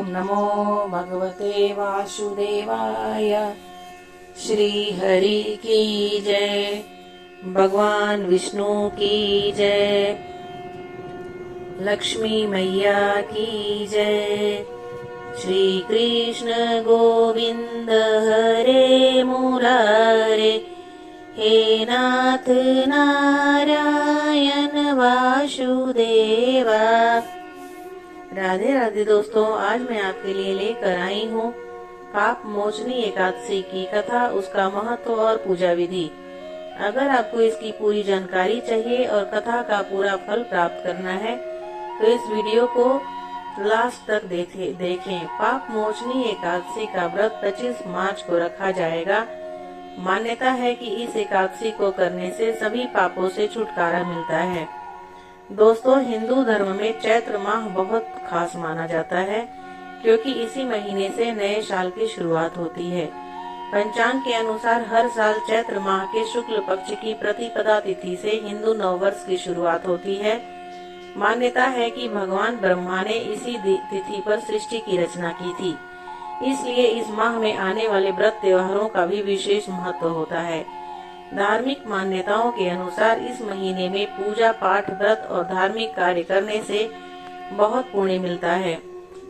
नमो भगवते वासुदेवाय। श्री हरि की जय, भगवान विष्णु की जय, लक्ष्मी मैया की जय। श्री कृष्ण गोविंद हरे मुरारे, हे नाथ नारायण वासुदेवा। राधे राधे दोस्तों, आज मैं आपके लिए लेकर आई हूँ पाप मोचनी एकादशी की कथा, उसका महत्व और पूजा विधि। अगर आपको इसकी पूरी जानकारी चाहिए और कथा का पूरा फल प्राप्त करना है तो इस वीडियो को लास्ट तक देखें। पाप मोचनी एकादशी का व्रत 25 मार्च को रखा जाएगा। मान्यता है कि इस एकादशी को करने से सभी पापों से छुटकारा मिलता है। दोस्तों, हिंदू धर्म में चैत्र माह बहुत खास माना जाता है, क्योंकि इसी महीने से नए साल की शुरुआत होती है। पंचांग के अनुसार हर साल चैत्र माह के शुक्ल पक्ष की प्रतिपदा तिथि से हिंदू नववर्ष की शुरुआत होती है। मान्यता है कि भगवान ब्रह्मा ने इसी तिथि पर सृष्टि की रचना की थी, इसलिए इस माह में आने वाले व्रत त्योहारों का भी विशेष महत्व होता है। धार्मिक मान्यताओं के अनुसार इस महीने में पूजा पाठ, व्रत और धार्मिक कार्य करने से बहुत पुण्य मिलता है।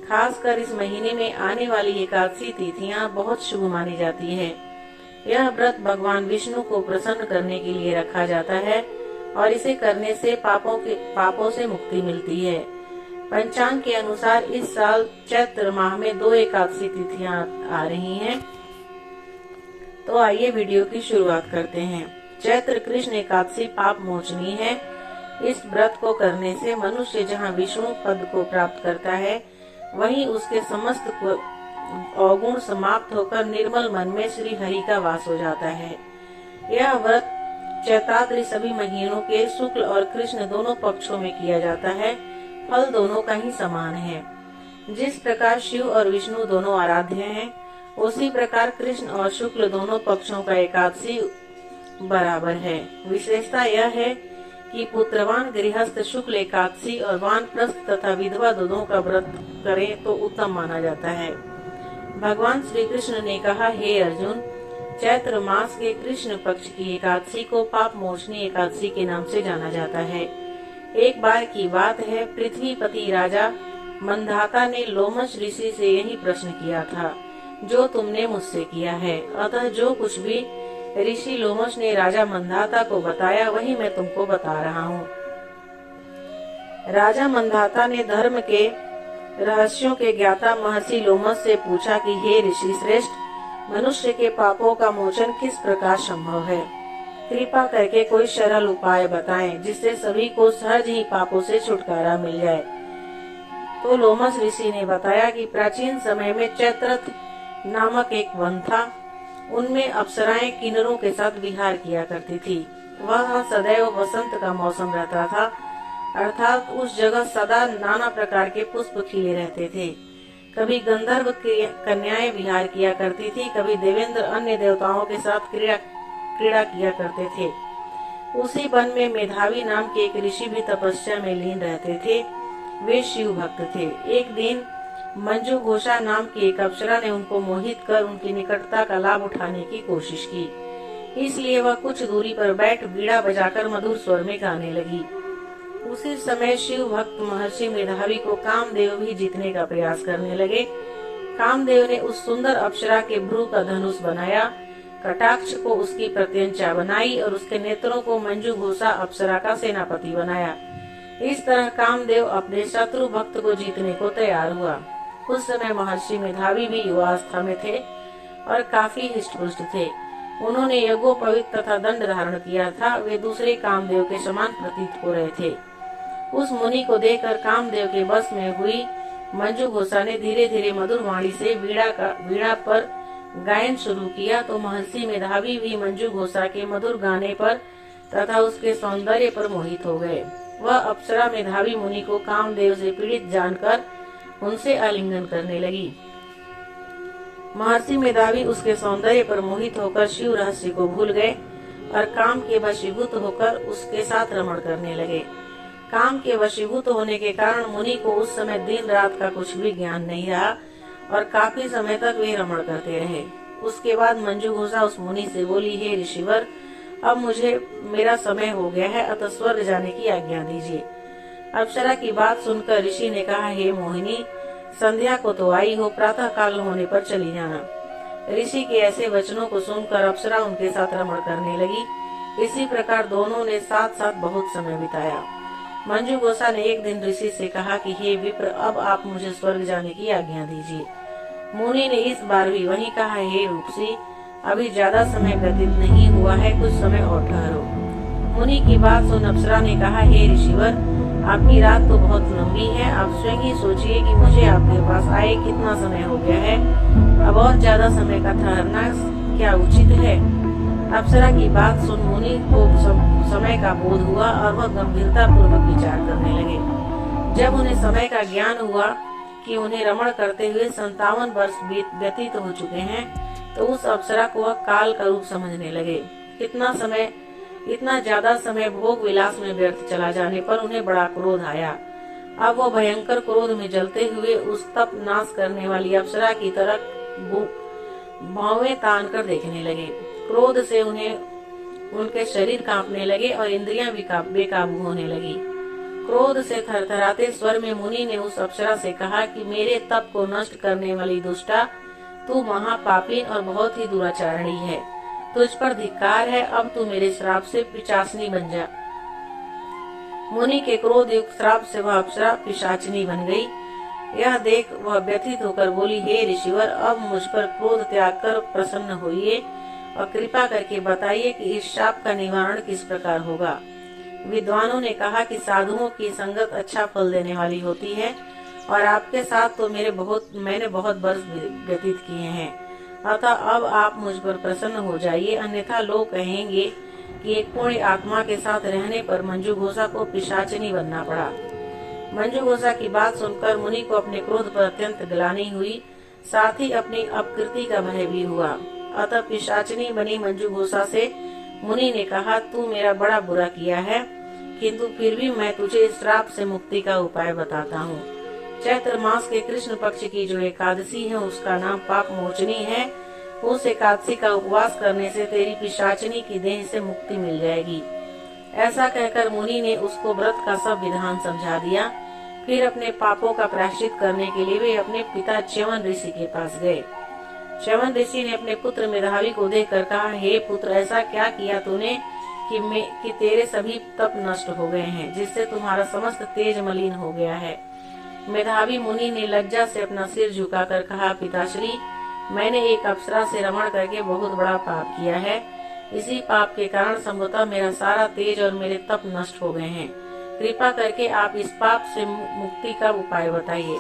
खासकर इस महीने में आने वाली एकादशी तिथियां बहुत शुभ मानी जाती है। यह व्रत भगवान विष्णु को प्रसन्न करने के लिए रखा जाता है और इसे करने से पापों से मुक्ति मिलती है। पंचांग के अनुसार इस साल चैत्र माह में 2 एकादशी तिथियां आ रही हैं। तो आइए वीडियो की शुरुआत करते हैं। चैत्र कृष्ण एकादशी पाप मोचनी है। इस व्रत को करने से मनुष्य जहां विष्णु पद को प्राप्त करता है, वहीं उसके समस्त अवगुण समाप्त होकर निर्मल मन में श्री हरि का वास हो जाता है। यह व्रत चैत्राद्रि सभी महीनों के शुक्ल और कृष्ण दोनों पक्षों में किया जाता है। फल दोनों का ही समान है। जिस प्रकार शिव और विष्णु दोनों आराध्य हैं, उसी प्रकार कृष्ण और शुक्ल दोनों पक्षों का एकादशी बराबर है। विशेषता यह है कि पुत्रवान गृहस्थ शुक्ल एकादशी और वानप्रस्थ तथा विधवा दोनों का व्रत करें तो उत्तम माना जाता है। भगवान श्री कृष्ण ने कहा, हे अर्जुन, चैत्र मास के कृष्ण पक्ष की एकादशी को पाप मोचनी एकादशी के नाम से जाना जाता है। एक बार की बात है, पृथ्वीपति राजा मंधाता ने लोमश ऋषि से यही प्रश्न किया था जो तुमने मुझसे किया है। अतः जो कुछ भी ऋषि लोमश ने राजा मंधाता को बताया, वही मैं तुमको बता रहा हूँ। राजा मंधाता ने धर्म के रहस्यों के ज्ञाता महर्षि लोमश से पूछा कि हे ऋषि श्रेष्ठ, मनुष्य के पापों का मोचन किस प्रकार संभव है? कृपा करके कोई सरल उपाय बताएं, जिससे सभी को सहज ही पापों से छुटकारा मिल जाए। तो लोमश ऋषि ने बताया कि प्राचीन समय में चैत्रथ नामक एक वन था। उनमें अप्सराएं किन्नरों के साथ विहार किया करती थी। वह सदैव वसंत का मौसम रहता था, अर्थात उस जगह सदा नाना प्रकार के पुष्प खिले रहते थे। कभी गंधर्व कन्याएं विहार किया करती थी, कभी देवेंद्र अन्य देवताओं के साथ क्रीड़ा किया करते थे। उसी वन में मेधावी नाम के एक ऋषि भी तपस्या में लीन रहते थे। वे शिव भक्त थे। एक दिन मंजू घोषा नाम की एक अप्सरा ने उनको मोहित कर उनकी निकटता का लाभ उठाने की कोशिश की। इसलिए वह कुछ दूरी पर बैठ बीड़ा बजाकर मधुर स्वर में गाने लगी। उसी समय शिव भक्त महर्षि मेधावी को कामदेव भी जीतने का प्रयास करने लगे। कामदेव ने उस सुंदर अप्सरा के भ्रू का धनुष बनाया, कटाक्ष को उसकी प्रत्यंचा बनाई और उसके नेत्रों को मंजू घोषा अप्सरा का सेनापति बनाया। इस तरह कामदेव अपने शत्रु भक्त को जीतने को तैयार हुआ। उस समय महर्षि मेधावी भी युवावस्था में थे और काफी हृष्ट-पुष्ट थे। उन्होंने यज्ञोपवीत तथा दंड धारण किया था। वे दूसरे कामदेव के समान प्रतीत हो रहे थे। उस मुनि को देखकर कामदेव के बस में हुई मंजू घोषा ने धीरे धीरे मधुर वाणी से वीणा पर गायन शुरू किया। तो महर्षि मेधावी भी मंजू घोषा के मधुर गाने पर तथा उसके सौंदर्य पर मोहित हो गए। वह अप्सरा मेधावी मुनि को कामदेव से पीड़ित जानकर उनसे आलिंगन करने लगी। महर्षि मेधावी उसके सौंदर्य पर मोहित होकर शिव रहस्य को भूल गए और काम के वशीभूत होकर उसके साथ रमण करने लगे। काम के वशीभूत होने के कारण मुनि को उस समय दिन रात का कुछ भी ज्ञान नहीं रहा। और काफी समय तक वे रमण करते रहे। उसके बाद मंजू घोषा उस मुनि से बोली, हे ऋषिवर, अब मुझे मेरा समय हो गया है, अतः स्वर्ग जाने की आज्ञा दीजिए। अप्सरा की बात सुनकर ऋषि ने कहा, हे मोहिनी, संध्या को तो आई हो, प्रातः काल होने पर चली जाना। ऋषि के ऐसे वचनों को सुनकर अप्सरा उनके साथ रमण करने लगी। इसी प्रकार दोनों ने साथ साथ बहुत समय बिताया। मंजू घोषा ने एक दिन ऋषि से कहा कि हे विप्र, अब आप मुझे स्वर्ग जाने की आज्ञा दीजिए। मुनि ने इस बार भी वही कहा, हे रूपसी, अभी ज्यादा समय व्यतीत नहीं हुआ है, कुछ समय और ठहरो। मुनि की बात सुन अप्सरा ने कहा, हे ऋषिवर, आपकी रात तो बहुत लंबी है, आप स्वयं ही सोचिए कि मुझे आपके पास आए कितना समय हो गया है, अब और ज्यादा समय का ठहरना क्या उचित है। अप्सरा की बात सुन मुनि को समय का बोध हुआ और वह गंभीरता पूर्वक विचार करने लगे। जब उन्हें समय का ज्ञान हुआ कि उन्हें रमण करते हुए 57 वर्ष व्यतीत हो चुके हैं, तो उस अप्सरा को वह काल का रूप समझने लगे। इतना ज्यादा समय भोग विलास में व्यर्थ चला जाने पर उन्हें बड़ा क्रोध आया। अब वो भयंकर क्रोध में जलते हुए उस तप नाश करने वाली अप्सरा की तरफ भौवें तान कर देखने लगे। क्रोध से उनके शरीर कांपने लगे और इंद्रियां भी बेकाबू होने लगी। क्रोध से थरथराते स्वर में मुनि ने उस अप्सरा से कहा कि मेरे तप को नष्ट करने वाली दुष्टा, तू महापापी और बहुत ही दुराचारणी है, तुझ पर धिक्कार है, अब तू मेरे श्राप से पिशाचनी बन जा। मुनि के क्रोध युक्त श्राप से वह अप्सरा पिशाचनी बन गई। यह देख वह व्यथित होकर बोली, हे ऋषिवर, अब मुझ पर क्रोध त्याग कर प्रसन्न होइए और कृपा करके बताइए कि इस शाप का निवारण किस प्रकार होगा। विद्वानों ने कहा कि साधुओं की संगत अच्छा फल देने वाली होती है और आपके साथ तो मैंने बहुत वर्ष व्यतीत किए हैं, अतः अब आप मुझ पर प्रसन्न हो जाइए, अन्यथा लोग कहेंगे कि एक पूर्ण आत्मा के साथ रहने पर मंजू घोषा को पिशाचनी बनना पड़ा। मंजू घोषा की बात सुनकर मुनि को अपने क्रोध पर अत्यंत ग्लानि हुई, साथ ही अपनी अपकृति का भय भी हुआ। अतः पिशाचनी बनी मंजू घोषा से मुनि ने कहा, तू मेरा बड़ा बुरा किया है, किंतु फिर भी मैं तुझे इस श्राप से मुक्ति का उपाय बताता हूँ। चैत्र मास के कृष्ण पक्ष की जो एकादशी है उसका नाम पाप मोचनी है। उस एकादशी का उपवास करने से तेरी पिशाचनी की देह से मुक्ति मिल जाएगी। ऐसा कहकर मुनि ने उसको व्रत का सब विधान समझा दिया। फिर अपने पापों का प्रायश्चित करने के लिए वे अपने पिता च्यवन ऋषि के पास गए। च्यवन ऋषि ने अपने पुत्र मेधावी को देखकर कहा, हे पुत्र, ऐसा क्या किया तूने कि तेरे सभी तप नष्ट हो गए हैं, जिससे तुम्हारा समस्त तेज मलिन हो गया है। मेधावी मुनि ने लज्जा से अपना सिर झुकाकर कहा, पिताश्री, मैंने एक अप्सरा से रमण करके बहुत बड़ा पाप किया है। इसी पाप के कारण संभवतः मेरा सारा तेज और मेरे तप नष्ट हो गए हैं। कृपा करके आप इस पाप से मुक्ति का उपाय बताइए।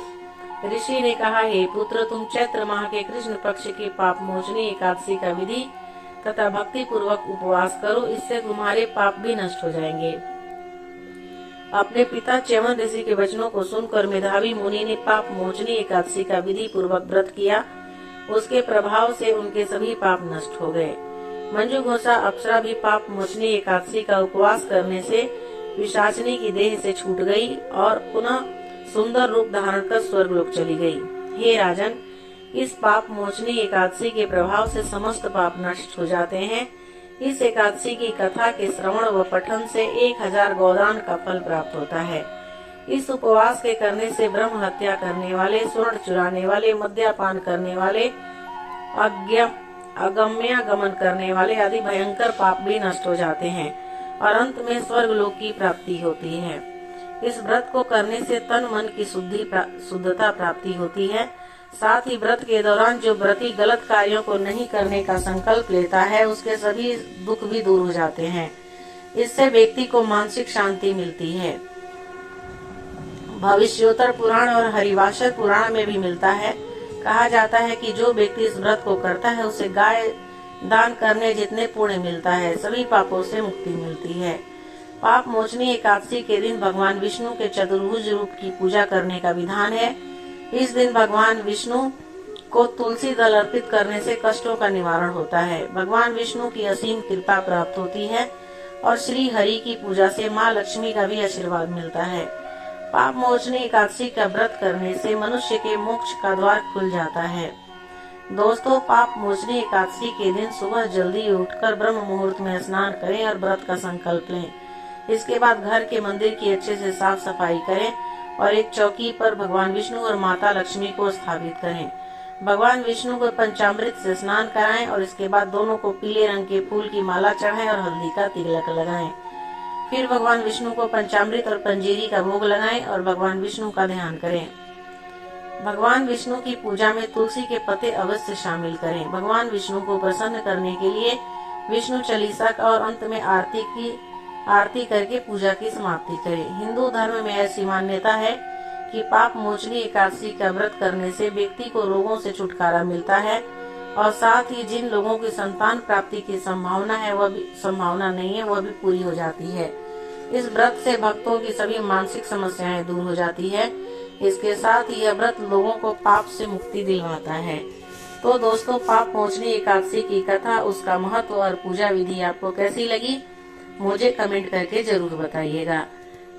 ऋषि ने कहा, हे पुत्र, तुम चैत्र माह के कृष्ण पक्ष के पाप मोचनी एकादशी का विधि तथा भक्ति पूर्वक उपवास करो, इससे तुम्हारे पाप भी नष्ट हो जाएंगे। अपने पिता च्यवन ऋषि के वचनों को सुनकर मेधावी मुनि ने पाप मोचनी एकादशी का विधि पूर्वक व्रत किया। उसके प्रभाव से उनके सभी पाप नष्ट हो गए। मंजू घोषा अप्सरा भी पाप मोचनी एकादशी का उपवास करने से पिशाचनी की देह से छूट गई और पुनः सुंदर रूप धारण कर स्वर्गलोक चली गई। हे राजन, इस पाप मोचनी एकादशी के प्रभाव से समस्त पाप नष्ट हो जाते हैं। इस एकादशी की कथा के श्रवण व पठन से 1000 गोदान का फल प्राप्त होता है। इस उपवास के करने से ब्रह्म हत्या करने वाले, स्वर्ण चुराने वाले, मद्यपान करने वाले, अगम्य गमन करने वाले आदि भयंकर पाप भी नष्ट हो जाते हैं और अंत में स्वर्ग लोक की प्राप्ति होती है। इस व्रत को करने से तन मन की शुद्धता प्राप्ति होती है। साथ ही व्रत के दौरान जो व्रती गलत कार्यों को नहीं करने का संकल्प लेता है, उसके सभी दुख भी दूर हो जाते हैं। इससे व्यक्ति को मानसिक शांति मिलती है। भविष्योत्तर पुराण और हरिवासर पुराण में भी मिलता है। कहा जाता है कि जो व्यक्ति इस व्रत को करता है उसे गाय दान करने जितने पुण्य मिलता है, सभी पापों से मुक्ति मिलती है। पाप मोचनी एकादशी के दिन भगवान विष्णु के चतुर्भुज रूप की पूजा करने का विधान है। इस दिन भगवान विष्णु को तुलसी दल अर्पित करने से कष्टों का निवारण होता है। भगवान विष्णु की असीम कृपा प्राप्त होती है और श्री हरि की पूजा से माँ लक्ष्मी का भी आशीर्वाद मिलता है। पाप मोचनी एकादशी का व्रत करने से मनुष्य के मोक्ष का द्वार खुल जाता है। दोस्तों, पाप मोचनी एकादशी के दिन सुबह जल्दी उठकर ब्रह्म मुहूर्त में स्नान करें और व्रत का संकल्प लें। इसके बाद घर के मंदिर की अच्छे से साफ सफाई करें और एक चौकी पर भगवान विष्णु और माता लक्ष्मी को स्थापित करें। भगवान विष्णु को पंचामृत से स्नान कराएं और इसके बाद दोनों को पीले रंग के फूल की माला चढ़ाएं और हल्दी का तिलक लगाएं। फिर भगवान विष्णु को पंचामृत और पंजीरी का भोग लगाएं और भगवान विष्णु का ध्यान करें। भगवान विष्णु की पूजा में तुलसी के पत्ते अवश्य शामिल करें। भगवान विष्णु को प्रसन्न करने के लिए विष्णु चालीसा का और अंत में आरती करके पूजा की समाप्ति करें। हिंदू धर्म में ऐसी मान्यता है कि पाप मोचनी एकादशी का व्रत करने से व्यक्ति को रोगों से छुटकारा मिलता है और साथ ही जिन लोगों की संतान प्राप्ति की संभावना नहीं है वह भी पूरी हो जाती है। इस व्रत से भक्तों की सभी मानसिक समस्याएं दूर हो जाती है। इसके साथ ही यह व्रत लोगों को पाप से मुक्ति दिलवाता है। तो दोस्तों, पाप मोचनी एकादशी की कथा, उसका महत्व और पूजा विधि आपको कैसी लगी, मुझे कमेंट करके जरूर बताइएगा।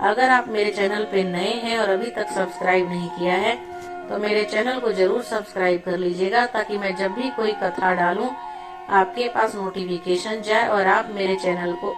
अगर आप मेरे चैनल पे नए हैं और अभी तक सब्सक्राइब नहीं किया है तो मेरे चैनल को जरूर सब्सक्राइब कर लीजिएगा, ताकि मैं जब भी कोई कथा डालूं आपके पास नोटिफिकेशन जाए और आप मेरे चैनल को